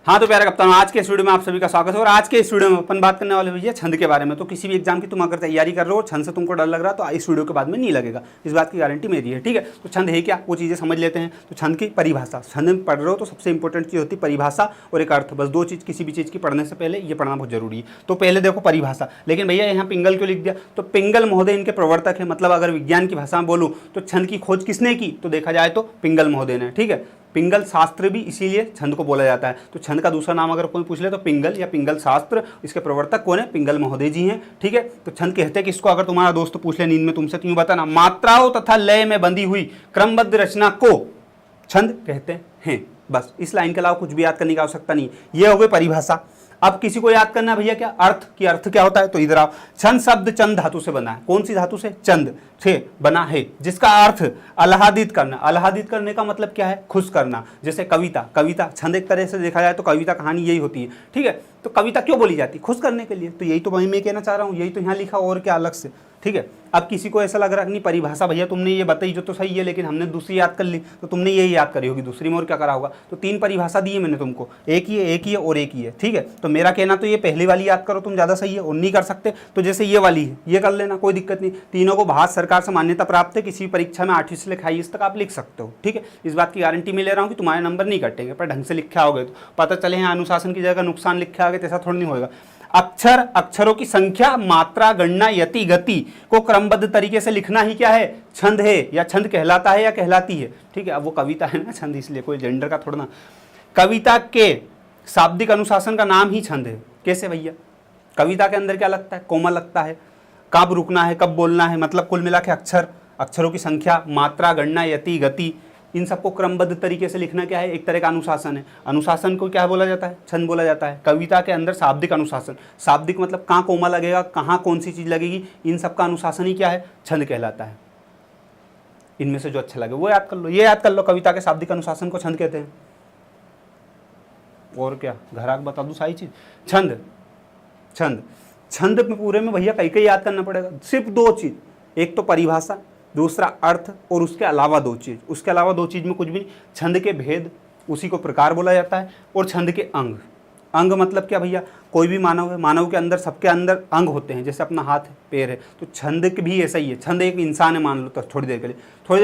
हाँ तो प्यारे कप्तान, आज के इस वीडियो में आप सभी का स्वागत है। और आज के इस वीडियो में अपन बात करने वाले भैया छंद के बारे में। तो किसी भी एग्जाम की तुम अगर तैयारी कर रहे हो, छंद से तुमको डर लग रहा है, तो इस वीडियो के बाद में नहीं लगेगा, इस बात की गारंटी मेरी है। ठीक है, तो छंद है क्या, वो चीज़ें समझ लेते हैं। तो छंद की परिभाषा, छंद में पढ़ रहे हो तो सबसे इंपॉर्टेंट चीज़ होती है परिभाषा और एक अर्थ। बस दो चीज़, किसी भी चीज़ की पढ़ने से पहले ये पढ़ना बहुत जरूरी है। तो पहले देखो परिभाषा। लेकिन भैया यहाँ पिंगल क्यों लिख दिया? तो पिंगल महोदय इनके प्रवर्तक है। मतलब अगर विज्ञान की भाषा में बोलूँ तो छंद की खोज किसने की, तो देखा जाए तो पिंगल महोदय ने। ठीक है, पिंगल शास्त्र भी इसीलिए छंद को बोला जाता है। तो छंद का दूसरा नाम अगर कोई पूछ ले तो पिंगल या पिंगल शास्त्र। इसके प्रवर्तक कौन है? पिंगल महोदय जी हैं। ठीक है, तो छंद कहते हैं किसको? अगर तुम्हारा दोस्त पूछ ले नींद में तुमसे, तो यूं बताना, मात्राओं तथा लय में बंधी हुई क्रमबद्ध रचना को छंद कहते हैं। बस इस लाइन के अलावा कुछ भी याद करने की आवश्यकता नहीं। ये हो गई परिभाषा। अब किसी को याद करना है भैया क्या? अर्थ की अर्थ क्या होता है? तो इधर आओ। छंद शब्द चंद धातु से बना है। कौन सी धातु से? चंद से बना है, जिसका अर्थ आह्लादित करना। आह्लादित करने का मतलब क्या है? खुश करना। जैसे कविता, कविता छंद एक तरह से देखा जाए तो कविता कहानी यही होती है। ठीक है, तो कविता क्यों बोली जाती है? खुश करने के लिए। तो यही तो मैं कहना चाह रहा हूँ, यही तो यहाँ लिखा और क्या अलग से। ठीक है, अब किसी को ऐसा लग रहा है नहीं परिभाषा भैया तुमने ये बताई जो तो सही है, लेकिन हमने दूसरी याद कर ली, तो तुमने यही याद करी होगी, दूसरी में और क्या करा होगा। तो तीन परिभाषा दी है मैंने तुमको, एक ही है, एक ही है और एक ही है। ठीक है, तो मेरा कहना तो ये पहली वाली याद करो तुम, ज़्यादा सही है। और नहीं कर सकते तो जैसे ये वाली है, ये कर लेना, कोई दिक्कत नहीं। तीनों को भारत सरकार से मान्यता प्राप्त है, किसी परीक्षा में 8वीं से लेकर 22 तक आप लिख सकते हो। ठीक है, इस बात की गारंटी मैं ले रहा हूँ कि तुम्हारे नंबर नहीं कटेंगे, पर ढंग से लिखे आओगे तो पता चले यहाँ अनुशासन की जगह नुकसान लिखे आओगे, तो ऐसा थोड़ा नहीं होगा। अक्षर, अक्षरों की संख्या, मात्रा, गणना, यति, गति को क्रमबद्ध तरीके से लिखना ही क्या है? छंद है, या छंद कहलाता है या कहलाती है। ठीक है, अब वो कविता है ना छंद, इसलिए कोई जेंडर का थोड़ा ना। कविता के शाब्दिक अनुशासन का नाम ही छंद है। कैसे भैया? कविता के अंदर क्या लगता है? कोमा लगता है, कब रुकना है, कब बोलना है, मतलब कुल मिला के अक्षर, अक्षरों की संख्या, मात्रा, गणना, यति, गति, इन सबको क्रमबद्ध तरीके से लिखना क्या है? एक तरह का अनुशासन है। अनुशासन को क्या बोला जाता है? छंद बोला जाता है। कविता के अंदर शाब्दिक अनुशासन, शाब्दिक मतलब कहाँ कोमा लगेगा, कहाँ कौन सी चीज लगेगी, इन सब का अनुशासन ही क्या है? छंद कहलाता है। इनमें से जो अच्छा लगे वो याद कर लो, ये याद कर लो, कविता के शाब्दिक अनुशासन को छंद कहते हैं। और क्या घर आके बता दूं सारी चीज? छंद, छंद, छंद में पूरे में भैया कई कई याद करना पड़ेगा। सिर्फ दो चीज, एक तो परिभाषा, दूसरा अर्थ, और उसके अलावा दो चीज। उसके अलावा दो चीज में कुछ भी नहीं। छंद के भेद, उसी को प्रकार बोला जाता है। और छंद के अंग, अंग मतलब क्या भैया? कोई भी मानव है, मानव के अंदर, सबके अंदर अंग होते हैं, जैसे अपना हाथ है, पैर है। तो छंद भी ऐसा ही है। छंद एक इंसान है मान लो, तो थोड़ी देर के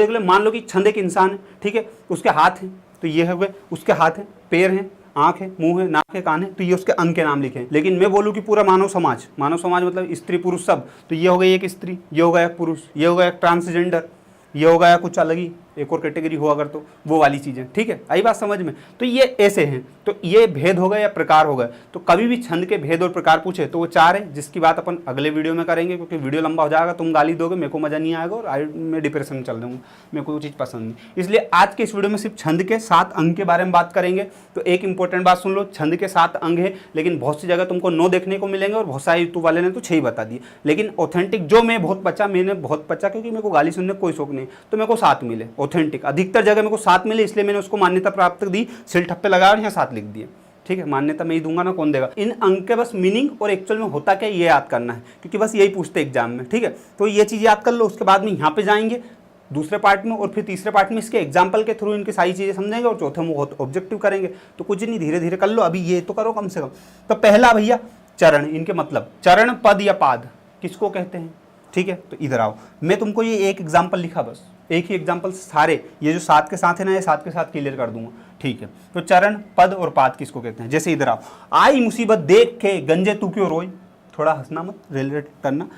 लिए मान लो कि छंद एक इंसान है। ठीक है, उसके हाथ हैं, तो ये हो गए उसके हाथ हैं, पैर हैं, आंख है, मुंह है, नाक है, कान है, तो ये उसके अंग के नाम लिखे हैं। लेकिन मैं बोलूँ कि पूरा मानव समाज, मानव समाज मतलब स्त्री पुरुष सब, तो ये हो गई एक स्त्री, ये हो गया एक पुरुष, ये हो गया एक ट्रांसजेंडर, ये हो गया कुछ अलग ही एक और कैटेगरी हो अगर, तो वो वाली चीज़ें। ठीक है, आई बात समझ में? तो ये ऐसे हैं। तो ये भेद हो गए या प्रकार हो गए। तो कभी भी छंद के भेद और प्रकार पूछे तो वो चार है, जिसकी बात अपन अगले वीडियो में करेंगे, क्योंकि वीडियो लंबा हो जाएगा, तुम गाली दोगे, मेरे को मजा नहीं आएगा और मैं डिप्रेशन में चल दूँगा, मेरे को वो चीज़ पसंद नहीं। इसलिए आज के इस वीडियो में सिर्फ छंद के 7 अंग के बारे में बात करेंगे। तो एक इंपॉर्टेंट बात सुन लो, छंद के 7 अंग है, लेकिन बहुत सी जगह तुमको 9 देखने को मिलेंगे और बहुत सारे यूट्यूब वाले ने तो 6 ही बता दिए। लेकिन ऑथेंटिक जो मैं बहुत बचा, मैंने बहुत बचा, क्योंकि मेरे को गाली सुनने कोई शौक नहीं, तो मेरे को 7 मिले ऑथेंटिक। अधिकतर जगह मेरे को 7 मिले, इसलिए मैंने उसको मान्यता प्राप्त दी, सिल ठप्पे लगाया और यहाँ 7 लिख दिए। ठीक है, मान्यता मैं ही दूंगा ना, कौन देगा। इन अंक के बस मीनिंग और एक्चुअल में होता क्या ये याद करना है, क्योंकि बस यही पूछते एग्जाम में। ठीक है, तो ये चीज़ याद कर लो। उसके बाद में यहाँ पे जाएंगे दूसरे पार्ट में, और फिर तीसरे पार्ट में इसके एग्जाम्पल के थ्रू इनकी सारी चीज़ें समझेंगे, और चौथे में बहुत ऑब्जेक्टिव करेंगे। तो कुछ नहीं, धीरे धीरे कर लो, अभी ये तो करो कम से कम। तो पहला भैया चरण, इनके मतलब चरण, पद या पाद किसको कहते हैं? ठीक है, तो इधर आओ, मैं तुमको ये एक एग्जाम्पल लिखा, बस एक ही एग्जाम्पल, सारे ये जो 7 के साथ है ना, ये 7 के साथ क्लियर कर दूंगा। ठीक है, तो चरण, पद और पाद किसको कहते हैं? जैसे इधर आओ, आई मुसीबत देख के गंजे तू क्यों रोई, थोड़ा हंसना मत, रिलेट करना।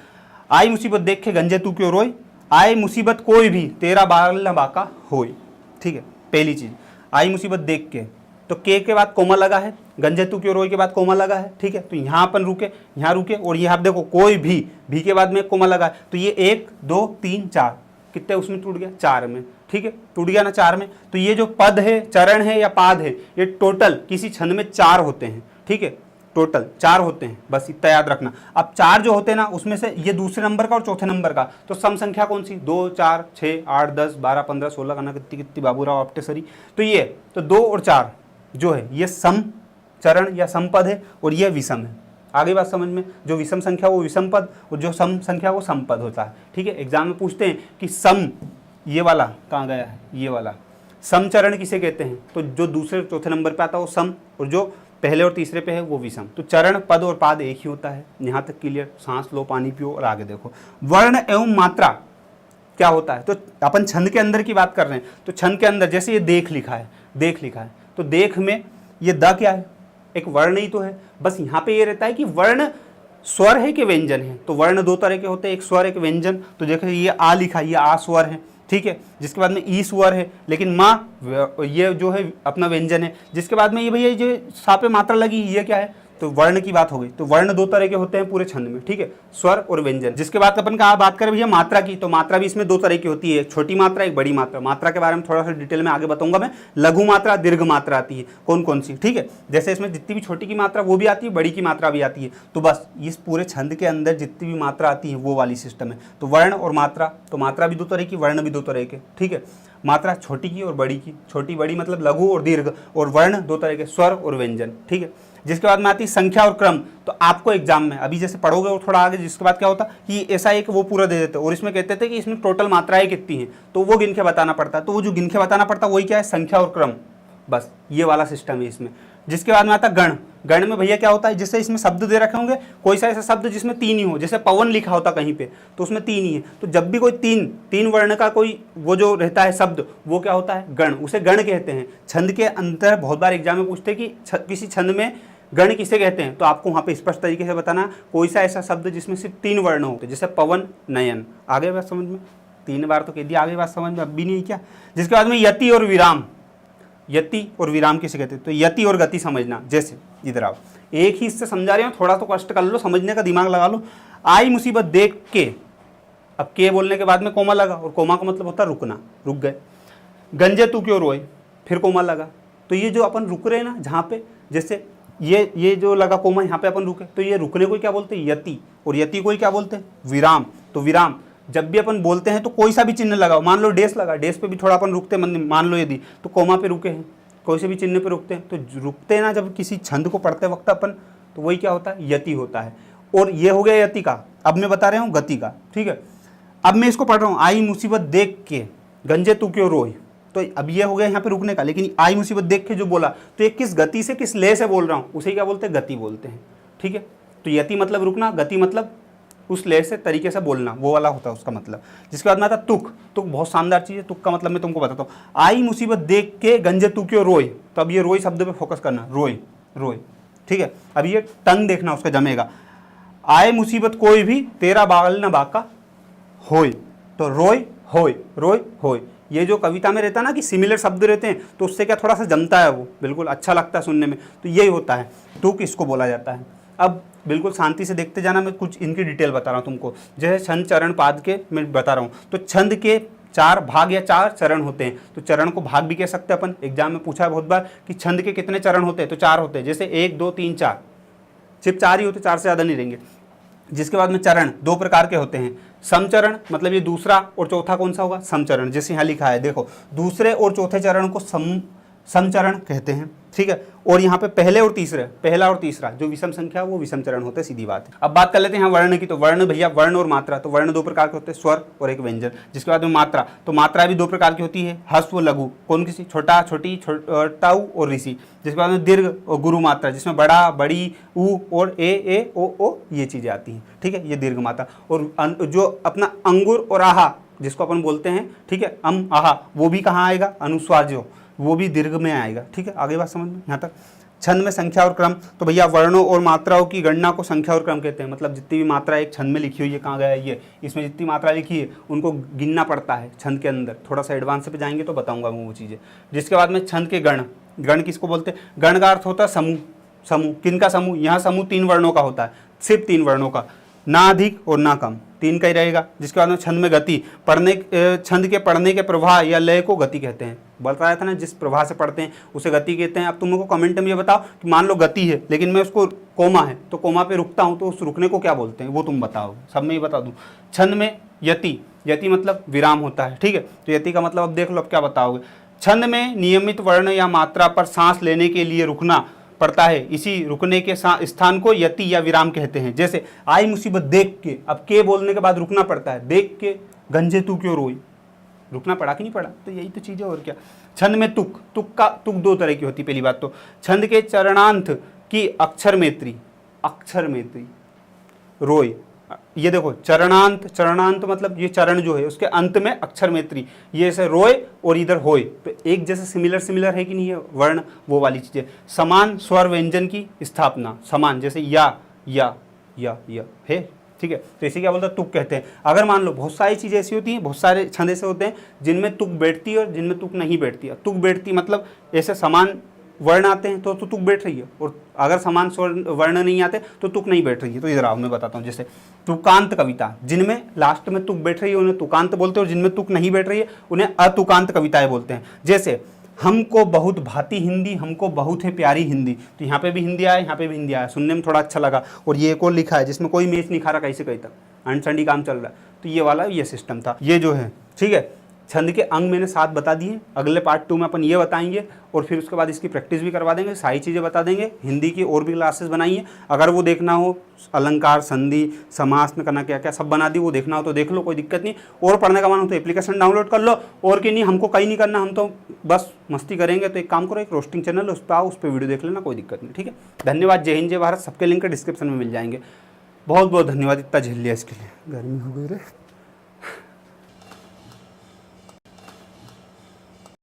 आई मुसीबत देख के गंजे तू क्यों रोई, आई मुसीबत कोई भी तेरा बाल न बाका होई। ठीक है, पहली चीज, आई मुसीबत देख के, तो के बाद कोमा लगा है, गंजे तू क्यों रोई के बाद कोमा लगा है। ठीक है, तो यहाँ अपन रुके, यहाँ रुके, और ये आप देखो कोई भी के बाद में कोमा लगा है, तो ये 1 2 3 4 कितने उसमें टूट गया? 4 में। ठीक है, टूट गया ना 4 में। तो ये जो पद है, चरण है या पाद है, ये टोटल किसी छंद में 4 होते हैं। ठीक है, टोटल 4 होते हैं, बस इतना याद रखना। अब 4 जो होते हैं ना, उसमें से ये दूसरे नंबर का और चौथे नंबर का, तो सम संख्या कौन सी? 2 4 6 8 10 12 15 16 करना, कितनी कितनी बाबूराव आपटे सरी। तो ये तो 2 और 4 जो है ये सम चरण या समपद है, और ये विषम है। आगे बात समझ में? जो विषम संख्या वो विषम पद, और जो सम संख्या वो समपद होता है। ठीक है, एग्जाम में पूछते हैं कि सम, ये वाला कहाँ गया है, ये वाला समचरण किसे कहते हैं? तो जो दूसरे चौथे नंबर पे आता है वो सम, और जो पहले और तीसरे पे है वो विषम। तो चरण, पद और पाद एक ही होता है। यहाँ तक क्लियर? सांस लो, पानी पियो और आगे देखो। वर्ण एवं मात्रा क्या होता है? तो अपन छंद के अंदर की बात कर रहे हैं, तो छंद के अंदर जैसे ये देख लिखा है, देख लिखा है, तो देख में ये द क्या है? एक वर्ण ही तो है। बस यहाँ पे ये रहता है कि वर्ण स्वर है कि व्यंजन है। तो वर्ण दो तरह के होते हैं, एक स्वर एक व्यंजन। तो देखो ये आ लिखा, ये आ स्वर है, ठीक है। जिसके बाद में ई स्वर है, लेकिन माँ ये जो है अपना व्यंजन है। जिसके बाद में ये भैया जो सा पे मात्रा लगी, ये क्या है? तो वर्ण की बात हो गई। तो वर्ण दो तरह के होते हैं पूरे छंद में, ठीक है, स्वर और व्यंजन। जिसके बाद अपन कहा बात करें भैया मात्रा की, तो मात्रा भी इसमें दो तरह की होती है, छोटी मात्रा, एक बड़ी मात्रा। मात्रा के बारे में थोड़ा सा डिटेल में आगे बताऊंगा मैं। लघु मात्रा, दीर्घ मात्रा आती है, कौन कौन सी, ठीक है। जैसे इसमें जितनी भी छोटी की मात्रा वो भी आती है, बड़ी की मात्रा भी आती है। तो बस इस पूरे छंद के अंदर जितनी भी मात्रा आती है वो वाली सिस्टम है। तो वर्ण और मात्रा, तो मात्रा भी दो तरह की, वर्ण भी दो तरह के, ठीक है। मात्रा छोटी की और बड़ी की, छोटी बड़ी मतलब लघु और दीर्घ, और वर्ण दो तरह के, स्वर और व्यंजन, ठीक है। जिसके बाद में आती है संख्या और क्रम। तो आपको एग्जाम में अभी जैसे पढ़ोगे और थोड़ा आगे, जिसके बाद क्या होता कि ऐसा एक वो पूरा दे देते और इसमें कहते थे कि इसमें टोटल मात्राएं कितनी हैं, तो वो गिन के बताना पड़ता है। तो वो जो गिन के बताना पड़ता है वही क्या है? संख्या और क्रम। बस ये वाला सिस्टम है इसमें। जिसके बाद में आता गण। गण में भैया क्या होता है? जैसे इसमें शब्द दे रखे होंगे, कोई सा ऐसा शब्द जिसमें तीन ही हो, जैसे पवन लिखा होता कहीं पे, तो उसमें तीन ही है। तो जब भी कोई तीन वर्ण का कोई वो जो रहता है शब्द, वो क्या होता है? गण। उसे गण कहते हैं। छंद के अंदर बहुत बार एग्जाम में पूछते हैं कि किसी छंद में गण किसे कहते हैं, तो आपको वहाँ पे स्पष्ट तरीके से बताना कोई सा ऐसा शब्द जिसमें सिर्फ तीन वर्ण होते, जैसे पवन, नयन। आगे बात समझ में? 3 बार तो कह दिया, आगे बात समझ में अब भी नहीं क्या? जिसके बाद में यति और विराम। यति और विराम किसे कहते हैं? तो यति और गति समझना। जैसे इधर आओ, एक ही इससे समझा रहे हो, थोड़ा तो कष्ट कर लो, समझने का दिमाग लगा लो। आई मुसीबत देख के, अब के बोलने के बाद में कोमा लगा, और कोमा का मतलब होता है रुकना, रुक गए। गंजे तू क्यों रोए, फिर कोमा लगा। तो ये जो अपन रुक रहे हैं ना, जहाँ पे जैसे ये जो लगा कोमा, यहाँ पे अपन रुके, तो ये रुकने को क्या बोलते हैं? यति। और यति को क्या बोलते हैं? विराम। तो विराम जब भी अपन बोलते हैं तो कोई सा भी चिन्ह लगाओ, मान लो डेस लगा, डेस पे भी थोड़ा अपन रुकते हैं, मान लो यदि, तो कोमा पे रुके हैं, कोई से भी चिन्ह पे रुकते हैं। तो रुकते हैं ना जब किसी छंद को पढ़ते वक्त अपन, तो वही क्या होता है? यति होता है। और ये हो गया यति का। अब मैं बता रहा हूँ गति का, ठीक है। अब मैं इसको पढ़ रहा हूँ, आई मुसीबत देख के गंजे तू क्यों रोए। तो अब ये हो गया यहाँ पे रुकने का, लेकिन आई मुसीबत देख के जो बोला, तो ये किस गति से, किस लय से बोल रहा हूँ, उसे क्या बोलते हैं? गति बोलते हैं, ठीक है। तो यति मतलब रुकना, गति मतलब उस लय से तरीके से बोलना, वो वाला होता है उसका मतलब। जिसके बाद में आता तुक। तुक बहुत शानदार चीज़ है। तुक का मतलब मैं तुमको बताता हूँ। आई मुसीबत देख के गंजे तू क्यों रोए। तो अब ये रोए शब्द पे फोकस करना, रोए, रोए, ठीक है। अब ये टंग देखना उसका जमेगा। आए मुसीबत कोई भी तेरा बागल न बाका होय। तो रोय होय, रोय होय। ये जो कविता में रहता है ना कि सिमिलर शब्द रहते हैं, तो उससे क्या थोड़ा सा जमता है, वो बिल्कुल अच्छा लगता है सुनने में। तो यही होता है, तुक इसको बोला जाता है। अब बिल्कुल शांति से देखते जाना, मैं कुछ इनकी डिटेल बता रहा हूँ तुमको। जैसे छंद चरण पाद के मैं बता रहा हूँ, तो छंद के 4 भाग या 4 चरण होते हैं। तो चरण को भाग भी कह सकते हैं अपन, एग्जाम में पूछा है बहुत बार कि छंद के कितने चरण होते हैं, तो 4 होते हैं। जैसे 1 2 3 4, सिर्फ 4 ही होते, 4 से ज़्यादा नहीं रहेंगे। जिसके बाद में चरण 2 प्रकार के होते हैं। समचरण मतलब ये दूसरा और चौथा कौन सा होगा? समचरण। जैसे यहाँ लिखा है देखो, दूसरे और चौथे चरण को समचरण कहते हैं, ठीक है। और यहाँ पे पहले और तीसरे, पहला और तीसरा जो विषम संख्या वो विषम चरण होते हैं, सीधी बात है। अब बात कर लेते हैं यहाँ वर्ण की। तो वर्ण भैया, वर्ण और मात्रा, तो वर्ण 2 प्रकार के होते हैं, स्वर और एक व्यंजन। जिसके बाद में मात्रा, तो मात्रा भी 2 प्रकार की होती है, ह्रस्व लघु, कौन किसी, छोटा छोटी, टाऊ और ऋषि। जिसके बाद में दीर्घ और गुरु मात्रा, जिसमें बड़ा बड़ी, ऊ और ए ओ ये चीज़ें आती हैं, ठीक है, ये दीर्घ मात्रा। और जो अपना अंगुर और आहा जिसको अपन बोलते हैं, ठीक है, आहा, वो भी कहाँ आएगा? अनुस्वार जो, वो भी दीर्घ में आएगा, ठीक है। आगे बात समझ में यहाँ तक। छंद में संख्या और क्रम, तो भैया वर्णों और मात्राओं की गणना को संख्या और क्रम कहते हैं। मतलब जितनी भी मात्रा एक छंद में लिखी हुई है, कहाँ गया ये, इसमें जितनी मात्रा लिखी है उनको गिनना पड़ता है छंद के अंदर। थोड़ा सा एडवांस पे जाएंगे तो बताऊंगा मैं वो चीज़ें। जिसके बाद में छंद के गण, गण किसको बोलते हैं? गण का अर्थ होता है समूह। समूह किनका समूह? यहाँ समूह 3 वर्णों का होता है, सिर्फ 3 वर्णों का, ना अधिक और ना कम, 3 का ही रहेगा। जिसके बाद में छंद में गति, छंद के पढ़ने के प्रवाह या लय को गति कहते हैं। बताया था ना, जिस प्रवाह से पढ़ते हैं उसे गति कहते हैं। अब तुम लोग को कमेंट में ये बताओ कि मान लो गति है लेकिन मैं उसको कोमा है तो कोमा पे रुकता हूँ, तो उस रुकने को क्या बोलते हैं, वो तुम बताओ। सब में ये बता दूँ। छंद में यति, यति मतलब विराम होता है, ठीक है। तो यति का मतलब अब देख लो, अब क्या बताओगे। छंद में नियमित वर्ण या मात्रा पर सांस लेने के लिए रुकना पड़ता है, इसी रुकने के स्थान को यति या विराम कहते हैं। जैसे आई मुसीबत देख के, अब के बोलने के बाद रुकना पड़ता है, देख के गंजे तू क्यों रोई, रुकना पड़ा कि नहीं पड़ा? तो यही तो चीज़ है, और क्या। छंद में तुक, तुक 2 तरह की होती है। पहली बात तो छंद के चरणांत कि अक्षर मैत्री, अक्षर मैत्री, रोय, ये देखो चरणांत, चरणांत मतलब ये चरण जो है उसके अंत में अक्षर मैत्री, ये ऐसे रोय और इधर होय, तो एक जैसे सिमिलर सिमिलर है कि नहीं है वर्ण, वो वाली चीजें। समान स्वर व्यंजन की स्थापना, समान जैसे या है, ठीक है, तो इसे क्या बोलते हैं, तुक कहते हैं। अगर मान लो बहुत सारी चीजें ऐसी होती हैं, बहुत सारे छंद ऐसे होते हैं जिनमें तुक बैठती है और जिनमें तुक नहीं बैठती है। तुक बैठती मतलब ऐसे समान वर्ण आते हैं तो तुक बैठ रही है, और अगर समान वर्ण नहीं आते तो तुक नहीं बैठ रही है। तो इधर आओ मैं बताता हूँ, जैसे तुकांत कविता, जिनमें लास्ट में तुक बैठ रही है उन्हें तुकांत बोलते हैं, और जिनमें तुक नहीं बैठ रही है उन्हें अतुकांत कविताएं बोलते हैं। जैसे हमको बहुत भाती हिंदी, हमको बहुत है प्यारी हिंदी, तो यहाँ पे भी हिंदी आया, यहाँ पे भी हिंदी आया, सुनने में थोड़ा अच्छा लगा। और ये एक और लिखा है जिसमें कोई मैच नहीं खा रहा कहीं से कहीं तक, अंडरस्टैंडिंग काम चल रहा है, तो ये वाला ये सिस्टम था। ये जो है ठीक है, छंद के अंग मैंने 7 बता दिए। अगले पार्ट 2 में अपन ये बताएंगे और फिर उसके बाद इसकी प्रैक्टिस भी करवा देंगे, सारी चीज़ें बता देंगे। हिंदी की और भी क्लासेस बनाई है, अगर वो देखना हो, अलंकार, संधि, समास में करना क्या क्या सब बना दी, वो देखना हो तो देख लो, कोई दिक्कत नहीं। और पढ़ने का मन हो तो एप्लीकेशन डाउनलोड कर लो, और कि नहीं हमको कहीं नहीं करना, हम तो बस मस्ती करेंगे, तो एक काम करो, एक रोस्टिंग चैनल उस पर आओ, उस पर वीडियो देख लेना, कोई दिक्कत नहीं, ठीक है। धन्यवाद, जय हिंद जय भारत, सबके लिंक डिस्क्रिप्शन में मिल जाएंगे। बहुत बहुत धन्यवाद, इतना झेल लिया इसके लिए, गर्मी हो गई रे।